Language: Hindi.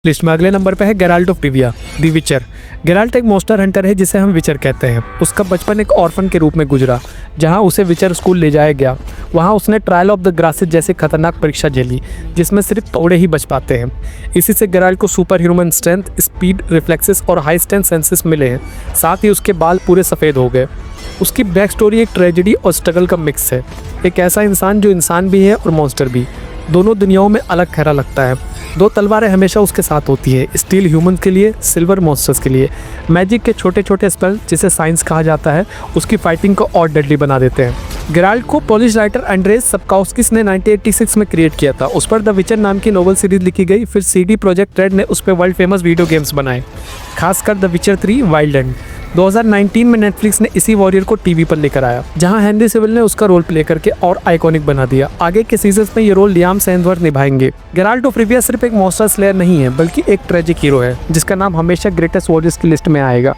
लिस्ट में अगले नंबर पे है गेराल्ट ऑफ रिविया, द विचर। गेराल्ट एक मॉन्स्टर हंटर है जिसे हम विचर कहते हैं। उसका बचपन एक ऑर्फन के रूप में गुजरा, जहां उसे विचर स्कूल ले जाया गया। वहां उसने ट्रायल ऑफ द ग्रासेस जैसी खतरनाक परीक्षा झेली, जिसमें सिर्फ थोड़े ही बच पाते हैं। इसी से गेराल्ट को super human strength, speed, reflexes और हाई स्ट्रेंथ सेंसेस मिले हैं। साथ ही उसके बाल पूरे सफ़ेद हो गए। उसकी बैक स्टोरी एक ट्रेजेडी और स्ट्रगल का मिक्स है। एक ऐसा इंसान जो इंसान भी है और मॉन्स्टर भी, दोनों दुनियाओं में अलग खरा लगता है। दो तलवारें हमेशा उसके साथ होती है, स्टील ह्यूमंस के लिए, सिल्वर मॉन्स्टर्स के लिए। मैजिक के छोटे छोटे स्पेल, जिसे साइंस कहा जाता है, उसकी फाइटिंग को और डेडली बना देते हैं। गेराल्ट को पोलिश राइटर एंड्रेस सप्काउस्किस ने 1986 में क्रिएट किया था। उस पर द विचर नाम की नोवेल सीरीज लिखी गई। फिर CD प्रोजेक्ट रेड ने उस पर वर्ल्ड फेमस वीडियो गेम्स बनाए, खासकर द विचर 3 वाइल्ड एंड। 2019 में नेटफ्लिक्स ने इसी वॉरियर को टीवी पर लेकर आया, जहां हेनरी सिविल ने उसका रोल प्ले करके और आइकॉनिक बना दिया। आगे के सीजन्स में ये रोल लियाम सेंसवर्थ निभाएंगे। गेराल्ट ऑफ रिविया सिर्फ एक मॉन्स्टर स्लेयर नहीं है, बल्कि एक ट्रेजिक हीरो है, जिसका नाम हमेशा ग्रेटेस्ट वॉरियर्स की लिस्ट में आएगा।